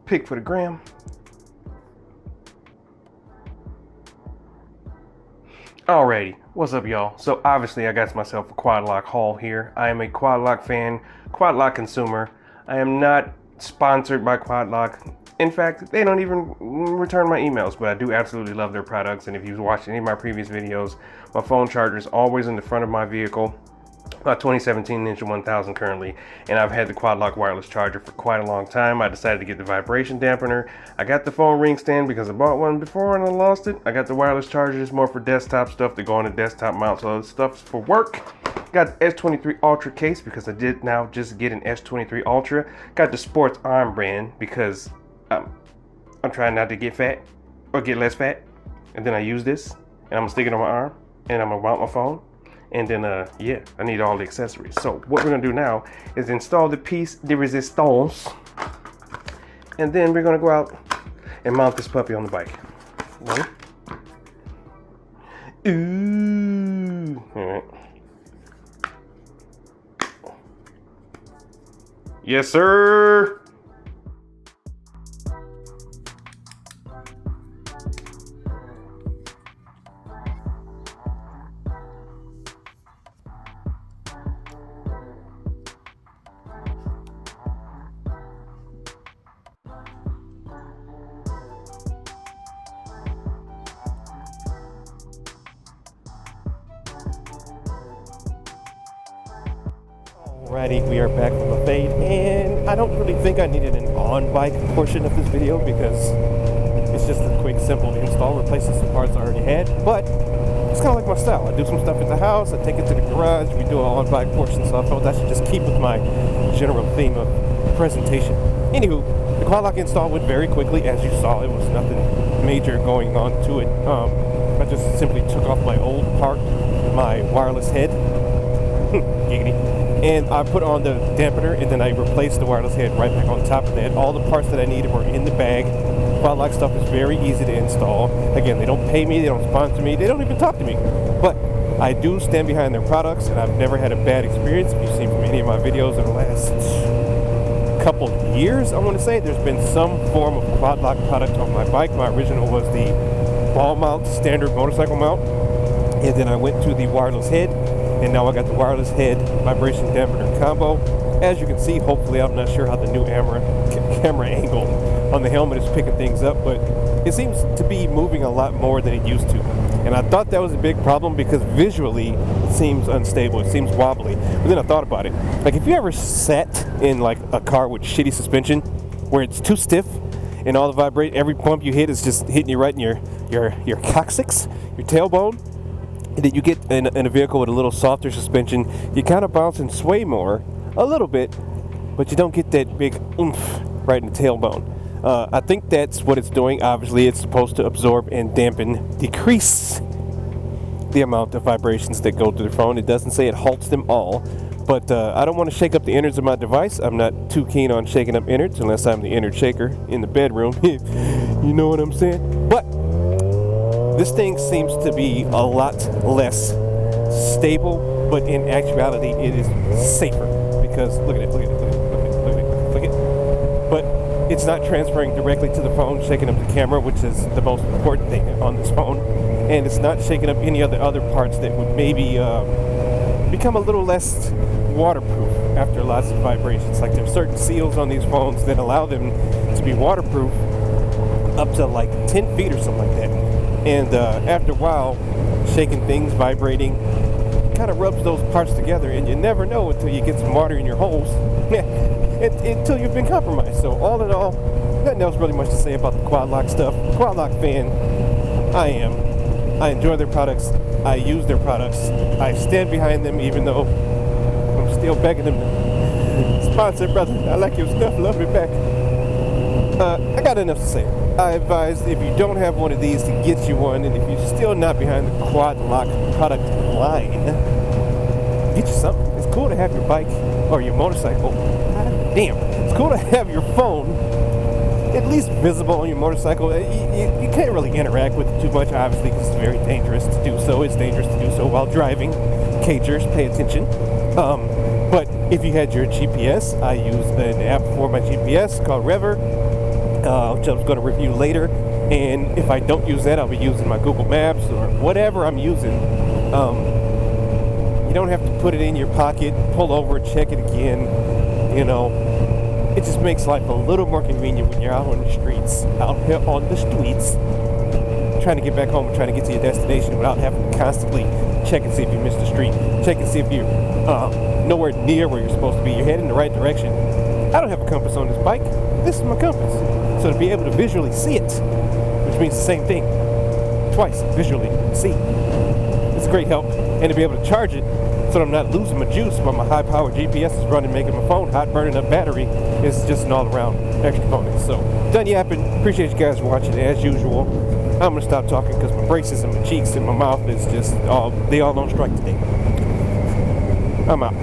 Pick for the gram. Alrighty, what's up y'all? So obviously I got myself a quad lock haul here. I am a quad lock fan, quad lock consumer. I am not sponsored by quad lock. In fact, they don't even return my emails, but I do absolutely love their products. And if you've watched any of my previous videos, my phone charger is always in the front of my vehicle. My 2017 Ninja 1000 currently, and I've had the quad lock wireless charger for quite a long time. I decided to get the vibration dampener. I got the phone ring stand because I bought one before and I lost it. I got the wireless charger. It's more for desktop stuff to go on a desktop mount, so stuff's for work. Got the S23 Ultra case because I did now just get an S23 Ultra. Got the sports armband because I'm trying not to get fat or get less fat, and then I use this and I'm gonna stick it on my arm and I'm gonna mount my phone. And then, yeah, I need all the accessories. So what we're gonna do now is install the piece de resistance. And then we're gonna go out and mount this puppy on the bike. Ready? Ooh, all right. Yes, sir. Alrighty, we are back from a fade, and I don't really think I needed an on-bike portion of this video because it's just a quick, simple install, replacing some parts I already had, but it's kind of like my style. I do some stuff at the house, I take it to the garage, we do an on-bike portion, so I felt that should just keep with my general theme of presentation. Anywho, the quad lock install went very quickly. As you saw, it was nothing major going on to it. I just simply took off my old part, my wireless head, giggity. And I put on the dampener, and then I replaced the wireless head right back on top of that. All the parts that I needed were in the bag. Quad lock stuff is very easy to install. Again, they don't pay me, they don't sponsor me, they don't even talk to me. But I do stand behind their products, and I've never had a bad experience. If you've seen from any of my videos in the last couple of years, I want to say, there's been some form of quad lock product on my bike. My original was the ball mount, standard motorcycle mount. And then I went to the wireless head. And now I got the wireless head vibration dampener combo. As you can see, hopefully, I'm not sure how the new camera angle on the helmet is picking things up, but it seems to be moving a lot more than it used to. And I thought that was a big problem because visually it seems unstable, it seems wobbly. But then I thought about it. Like, if you ever sat in like a car with shitty suspension where it's too stiff and all the every bump you hit is just hitting you right in your coccyx, your tailbone, and then you get in a vehicle with a little softer suspension, you kind of bounce and sway more, a little bit, but you don't get that big oomph right in the tailbone. I think that's what it's doing. Obviously, it's supposed to absorb and dampen, decrease the amount of vibrations that go to the phone. It doesn't say it halts them all, but I don't want to shake up the innards of my device. I'm not too keen on shaking up innards unless I'm the innard shaker in the bedroom. You know what I'm saying? But this thing seems to be a lot less stable, but in actuality, it is safer because look at it. But it's not transferring directly to the phone, shaking up the camera, which is the most important thing on this phone, and it's not shaking up any of the other parts that would maybe become a little less waterproof after lots of vibrations. Like, there's certain seals on these phones that allow them to be waterproof up to like 10 feet or something like that. And after a while, shaking things, vibrating, kind of rubs those parts together, and you never know until you get some water in your holes, until you've been compromised. So all in all, nothing else really much to say about the quad lock stuff. Quad lock fan, I am. I enjoy their products. I use their products. I stand behind them, even though I'm still begging them to sponsor, brother. I like your stuff. Love me back. I got enough to say. I advise, if you don't have one of these, to get you one, and if you're still not behind the quad lock product line, get you something. It's cool to have your bike or your motorcycle. Damn, it's cool to have your phone at least visible on your motorcycle. You can't really interact with it too much, obviously, because it's very dangerous to do so. It's dangerous to do so while driving. Cagers, pay attention. But if you had your GPS, I use an app for my GPS called Rever, which I'm going to review later. And if I don't use that, I'll be using my Google Maps or whatever I'm using. You don't have to put it in your pocket, pull over, check it again. You know, it just makes life a little more convenient when you're out on the streets, trying to get back home and trying to get to your destination without having to constantly check and see if you missed the street, check and see if you're nowhere near where you're supposed to be. You're heading in the right direction. I don't have a compass on this bike. This is my compass. So to be able to visually see it, which means the same thing twice, visually see, it's a great help. And to be able to charge it so that I'm not losing my juice while my high-powered GPS is running, making my phone hot, burning up battery, is just an all-around extra bonus. So, done yapping. Appreciate you guys watching as usual. I'm going to stop talking because my braces and my cheeks and my mouth is just, they all on strike today. I'm out.